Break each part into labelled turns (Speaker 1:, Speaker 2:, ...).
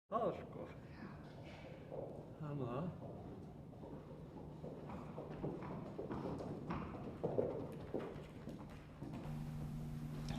Speaker 1: Það sko. Þannig að.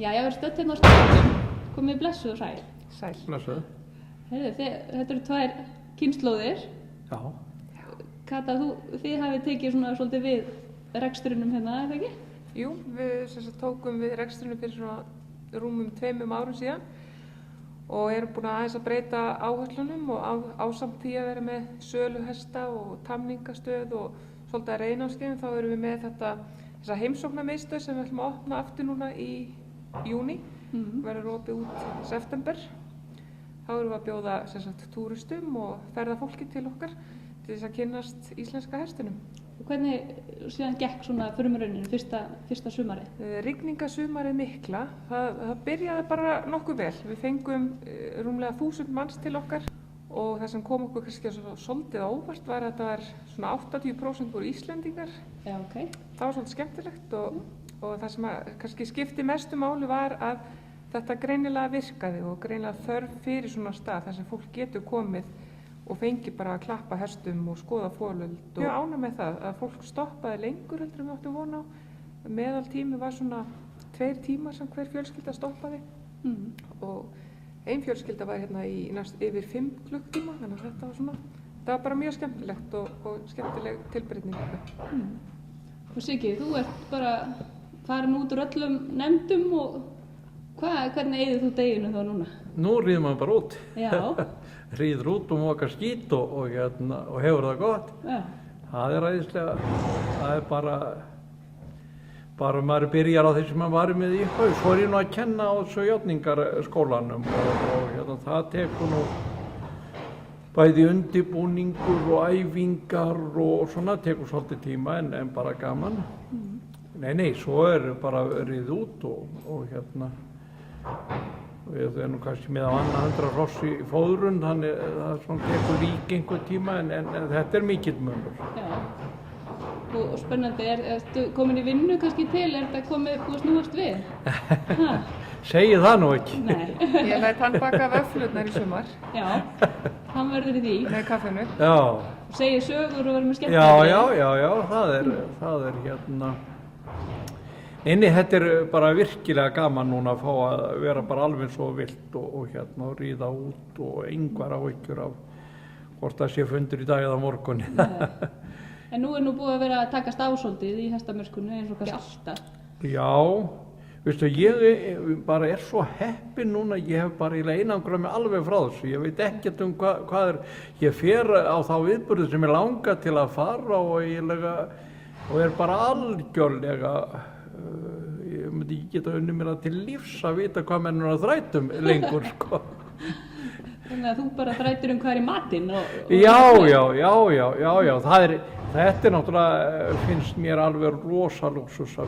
Speaker 2: Jæja, við erum stödd hérna á staðnum. Komið blessuð og sæl.
Speaker 3: Sæl.
Speaker 1: Blessuð.
Speaker 2: Heyrðu, þetta eru tvær kynslóðir.
Speaker 1: Já.
Speaker 2: Kata, þið hafið tekið svona svolítið við reksturinnum hérna, er það ekki?
Speaker 3: Jú, við tókum við rekstrinu fyrir svona rúmum 2 árum síðan og erum búin aðeins að breyta áherslunum og ásamt því að vera með söluhesta og tamningastöð og svolítið að reynámskeiðum, þá erum við með þessa heimsóknarmiðstöð sem við ætlum að opna aftur núna í júní, verður opið út í september. Þá erum við að bjóða túristum og ferðafólki til okkar til þess að kynnast íslenska hestinum.
Speaker 2: Og hvernig síðan gekk svona frumrauninu fyrsta sumarið?
Speaker 3: Rigningarsumarið mikla, það byrjaði bara nokkuð vel. Við fengum rúmlega 1000 manns til okkar og það sem kom okkur kannski svolítið óvart var að þetta var svona 80% voru Íslendingar.
Speaker 2: Já, ok.
Speaker 3: Það var svolítið skemmtilegt og það sem kannski skipti mestu máli var að þetta greinilega virkaði og greinilega þörf fyrir svona stað þar sem fólk getur komið og fengi bara að klappa hestum og skoða folöld. Mjög ánægð með það að fólk stoppaði lengur heldur en við áttum von á. Meðaltími var svona 2 tímar sem hver fjölskylda stoppaði og ein fjölskylda var hérna í yfir 5 klukktíma, þannig að þetta var bara mjög skemmtilegt og skemmtileg tilbreytning.
Speaker 2: Og Siggi, þú ert bara farin út úr öllum nefndum og hvernig eyðir þú deginu þá núna?
Speaker 1: Nú ríður maður bara út.
Speaker 2: Já.
Speaker 1: Ríður út og mókar skít og hefur það gott.
Speaker 2: Já. Það
Speaker 1: er æðislega, það er bara maður byrjar á því sem maður var með í haug. Svo er ég nú að kenna á þessu játningarskólanum og það tekur nú bæði undirbúningur og æfingar og svona, tekur svolítið tíma en bara gaman. Nei, svo er bara ríð út og við erum kannski með á annað 100 hross í fóðrun, þannig að það svona tekur líka einhver tíma en þetta er mikill munur.
Speaker 2: Já. Og spennandi, ertu komin í vinnu kannski til, er þetta búið að snúast við?
Speaker 1: Segi það nú ekki.
Speaker 2: Nei.
Speaker 3: Ég læt hann baka vöfflurnar í sumar.
Speaker 2: Já, hann verður í því.
Speaker 3: Með kaffinu.
Speaker 1: Já.
Speaker 2: Og segir sögur og verður með skemmtilega.
Speaker 1: Já, það er hérna. Þetta er bara virkilega gaman núna að fá að vera bara alveg svo vilt og ríða út og engar áhyggjur af hvort það sé fundur í dag eða morgun.
Speaker 2: En nú er búið að vera að takast á svolítið í hestamörskunni eins og kannski alltaf.
Speaker 1: Já, veistu, ég bara er svo heppinn núna, ég hef bara einangrað mig alveg frá þessu, ég veit ekkert hvað er, ég fer á þá viðburði sem ég langa til að fara og er bara algjörlega, ég myndi ekki geta unnið mér að til lífs að vita hvað menn er að þrætum lengur, sko.
Speaker 2: Þannig að þú bara þrætir hvað er í matinn
Speaker 1: Já, þetta er náttúrulega, finnst mér alveg rosa lúxus að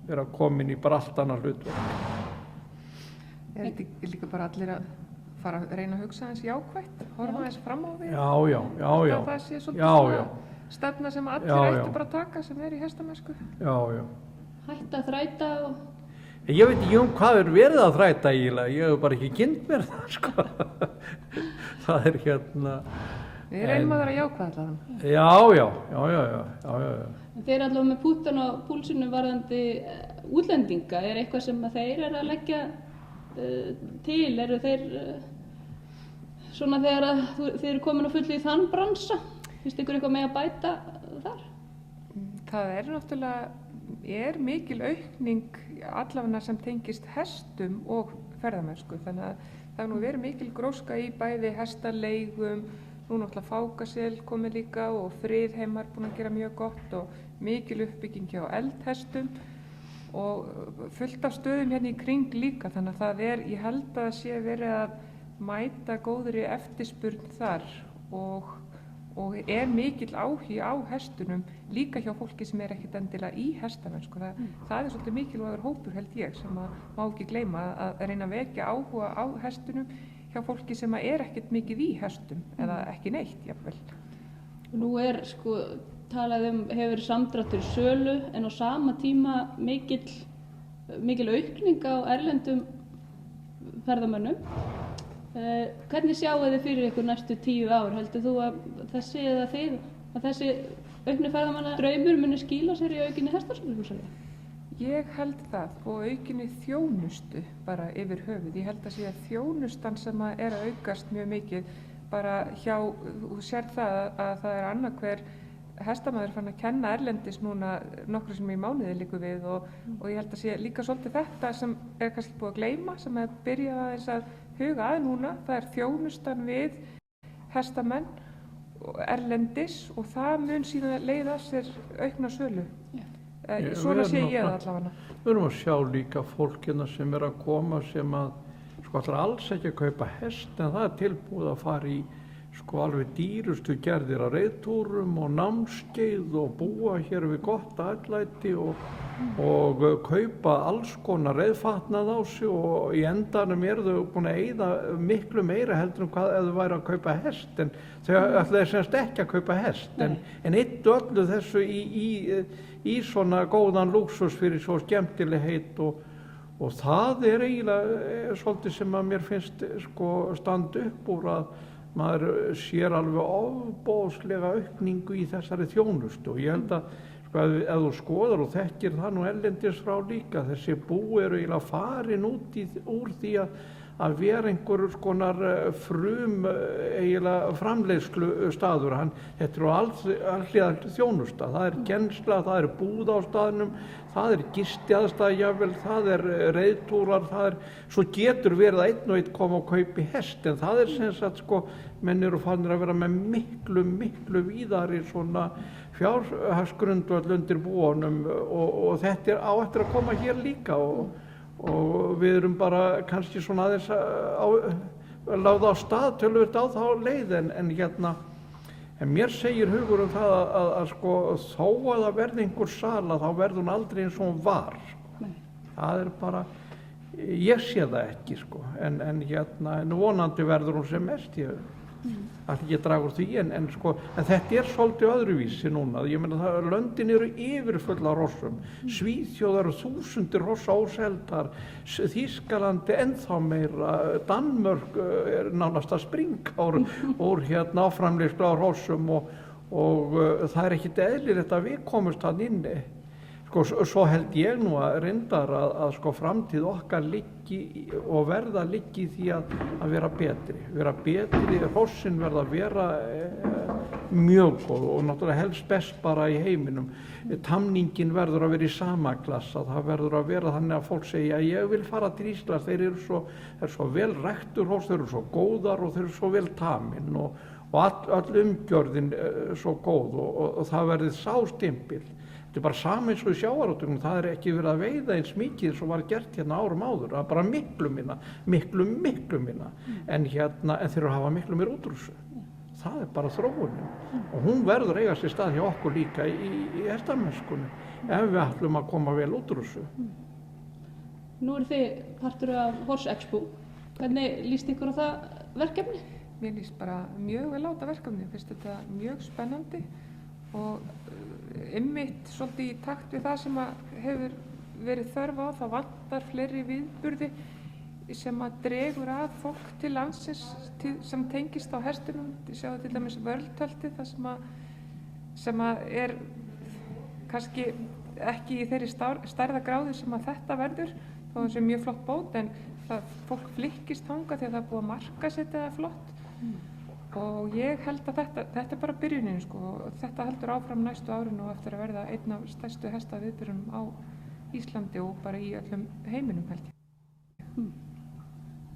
Speaker 1: vera komin í bara allt annað hlutverk.
Speaker 3: Er líka bara allir að fara að reyna að hugsa eins jákvætt, horfa eins fram á því?
Speaker 1: Já.
Speaker 3: Það sé svolítið stefna sem allir ættu bara að taka sem er í hestamennsku.
Speaker 1: Já.
Speaker 2: Hætta að þræta og...
Speaker 1: Ég veit ekki hvað er verið að þræta eiginlega, ég hef bara ekki kynnt mér það, sko. Það er
Speaker 3: Við reynum að vera jákvæð allavega.
Speaker 1: Já.
Speaker 2: En þeir allavega með púttan á púlsinu varðandi útlendinga, er eitthvað sem þeir eru að leggja til? Eru þeir svona þegar þeir eru komin á fullu í þann bransa? Finnst ykkur eitthvað með að bæta þar?
Speaker 3: Það er náttúrulega mikil aukning allavega sem tengist hestum og ferðamennsku, þannig að það er nú verið mikil gróska í bæði hestaleigum, nú náttúrulega Fákasel komið líka og Friðheimar búin að gera mjög gott og mikil uppbygging hjá eldhestum og fullt af stöðum hérna í kring líka, þannig að það ég held að það sé verið að mæta góðri eftirspurn þar og er mikill áhugi á hestunum líka hjá fólki sem er ekkert endilega í hestamennsku. Það er svolítið mikilvægur hópur held ég sem má ekki gleyma að reyna að vekja áhuga á hestunum hjá fólki sem er ekkert mikið í hestum eða ekki neitt jafnvel.
Speaker 2: Nú talað hefur samdráttur í sölu en á sama tíma mikil aukning á erlendum ferðamönnum. Hvernig sjáu þið fyrir ykkur næstu 10 ár? Heldur þú að þessi auknu ferðamanna draumur muni skýla sér í aukinni hestasölu?
Speaker 3: Ég held það og aukinni þjónustu bara yfir höfuð. Ég held að sé að þjónustan sem að aukast mjög mikið bara hjá, þú sér það að það annað hver hestamaður fann að kenna erlendis núna nokkru sem í mánuði líku við og ég held að sé líka svolítið þetta sem kannski búið að gleyma, sem byrjað aðeins að huga að núna, það þjónustan við hestamenn erlendis og það mun síðan leiða sér aukna sölu. Svona sé ég það allavega.
Speaker 1: Við erum að sjá líka fólkina sem að koma sem að ætlar alls ekki að kaupa hest en það tilbúið að fara í alveg dýrustu gerðir af reiðtúrum og námskeið og búa hér við gott atlæti og kaupa alls konar reiðfatnað á sig og í endanum þau búin að eyða miklu meira heldur hvað ef þau væri að kaupa hest en þau ætlaði semst ekki að kaupa hest en eittu öllu þessu í svona góðan lúxus fyrir svo skemmtilegheit og það eiginlega svolítið sem að mér finnst standa upp úr að maður sér alveg ofboðslega aukningu í þessari þjónustu og ég held að ef þú skoðar og þekkir það nú erlendis frá líka, þessi bú eiginlega farin úr því að vera einhver konar eiginlega framleiðslu staður. Þetta alhliða þjónusta, það kennsla, það búð á staðnum, það gistiaðstæða jafnvel, það reiðtúrar, svo getur verið að einn og einn koma og kaupi hest en það sem sagt menn eru farnir að vera með miklu víðari svona fjárhagsgrundvöll undir búunum og þetta á eftir að koma hér líka og við erum bara kannski svona aðeins láða á stað töluvert á þá leið en mér segir hugur það að þó að það verði einhver sala þá verður hún aldrei eins og hún var. Það bara, ég sé það ekki en vonandi verður hún sem mest ætla ekki að draga úr því en þetta svolítið öðruvísi núna. Ég meina löndin eru yfirfull af hrossum, Svíþjóð eru þúsundir hrossa óseldar, Þýskalandi ennþá meira, Danmörk nánast að springa úr áframleiðslu á hrossum og það ekkert eðlilegt að við komumst hann inni. Svo held ég nú að reyndar að framtíð okkar liggi og verða liggi í því að vera betri, hrossin verða að vera mjög góð og náttúrulega helst best bara í heiminum. Tamningin verður að vera í sama klassa, það verður að vera þannig að fólk segja að ég vil fara til Íslands, þeir eru svo vel ræktur hross, þeir eru svo góðar og þeir eru svo vel tamin og all umgjörðin svo góð og það verður sá stimpil. Þetta bara sama eins og í sjávarútveginum, það ekki verið að veiða eins mikið eins og var gert árum áður, það bara miklu minna, en þeir eru að hafa miklu meira útrússu. Það bara þróunin og hún verður eiga sér stað hjá okkur líka í hestamennskunni ef við ætlum að koma vel útrússu.
Speaker 2: Nú þið partur af Horse Expo, hvernig líst ykkur á það verkefni?
Speaker 3: Mér líst bara mjög vel á þetta verkefni, finnst þetta mjög spennandi og einmitt svolítið í takt við það sem hefur verið þörf á, það vantar fleiri viðburði sem dregur að fólk til landsins sem tengist á hestunum. Þið sjáu til dæmis vörltöltið það sem kannski ekki í þeirri stærðargráðu sem þetta verður, þó það sé mjög flott bót en fólk flykkist þangað því að það búið að markaðssetja það flott. Og ég held að þetta bara byrjunin þetta heldur áfram næstu árin og eftir að verða einn af stærstu hestaviðburðum á Íslandi og bara í öllum heiminum held ég.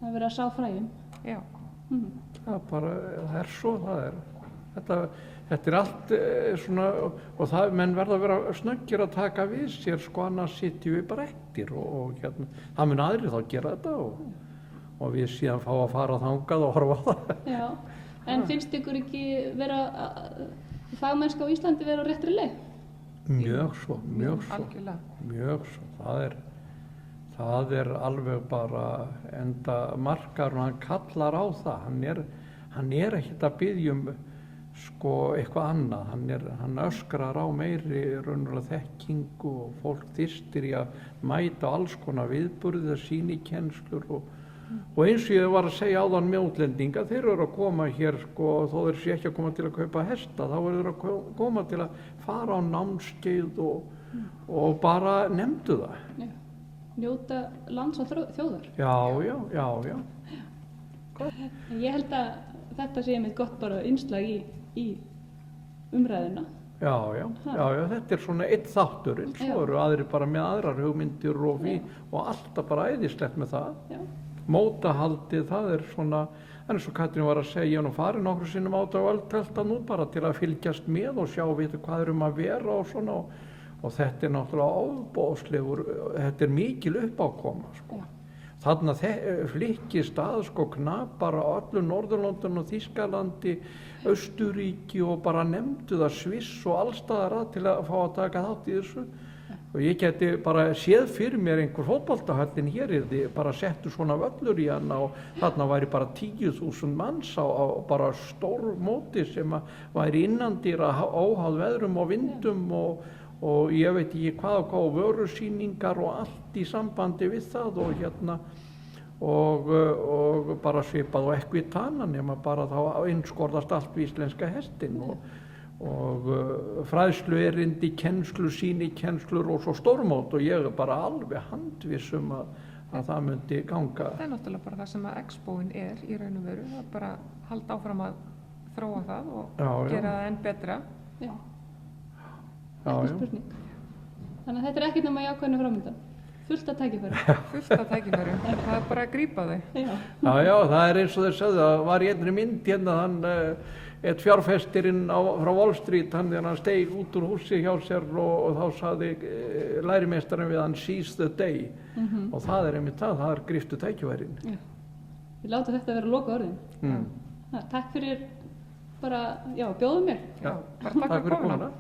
Speaker 2: Það verið að sá fræjum.
Speaker 3: Já.
Speaker 1: Það svo, þetta allt svona og menn verða að vera snöggir að taka við sér annars sitjum við bara eftir og það mun aðrir þá gera þetta og við síðan fá að fara þangað og horfa á það.
Speaker 2: Já. En finnst ykkur ekki fagmennska á Íslandi vera á réttri leið?
Speaker 1: Mjög svo.
Speaker 3: Algjörlega.
Speaker 1: Mjög svo. Það alveg bara enda markar og hann kallar á það. Hann ekkert að biðja eitthvað annað. Hann öskrar á meiri raunverulega þekkingu og fólk þyrstir í að mæta alls konar viðburði, sýnikennslur Og eins og ég var að segja áðan með útlendinga, þeir eru að koma hér sko, þó þeir sé ekki að koma til að kaupa hesta, þá eru þeir að koma til að fara á námskeið og bara nefndu það.
Speaker 2: Já. Njóta lands og þjóðar.
Speaker 1: Já.
Speaker 2: Ég held að þetta sé einmitt gott bara innslag í umræðuna.
Speaker 1: Já, þetta er svona einn þátturinn, svo eru aðrir bara með aðrar hugmyndir og alltaf bara æðislegt með það.
Speaker 2: Já.
Speaker 1: Mótahaldið, það er svona, en eins og Katrín var að segja, nú farið nokkru sinnum át á Öldelta nú bara til að fylgjast með og sjá vita hvað að vera og svona og þetta er náttúrulega ofboðslegur, þetta er mikil uppákoma sko. Þarna flykkist að sko knapar á öllu Norðurlöndunum og Þýskalandi, Austurríki og bara nefndu það Sviss og allstaðar að til að fá að taka þátt í þessu. Og ég geti bara séð fyrir mér einhver fótboltahöllin hér yrði bara settu svona völlur í hana og þarna væri bara 10.000 manns á bara stór móti sem væri innandýra óháð veðrum og vindum og ég veit ekki hvað og vörusýningar og allt í sambandi við það og bara svipað og Equitana nema bara þá einskorðast allt við íslenska hestinn og fræðslu erindi, kennslu, sýnikennslur og svo stórmót og ég er bara alveg handviss að það myndi ganga.
Speaker 3: Það er náttúrulega bara það sem að Expoin er í raun og veru, það bara halda áfram að þróa það og gera það enn betra.
Speaker 2: Já. Ekki spurning. Þannig að þetta er ekkert nema jákvæðinu framöndan. Fullt af tækifærum.
Speaker 3: Fullt af tækifærum. Það er bara að grípa þau.
Speaker 2: Já,
Speaker 1: það er eins og þeir sagði, það var í einri mynd hérna eitt fjárfestirinn frá Wall Street, hann steig út úr húsi hjá sér og þá sagði lærimeistarinn við hann seize the day og það er einmitt það er gríptu tækifærin.
Speaker 2: Já. Við látum þetta vera loka orðin. Takk fyrir bara, bjóðum mér.
Speaker 1: Takk fyrir komuna.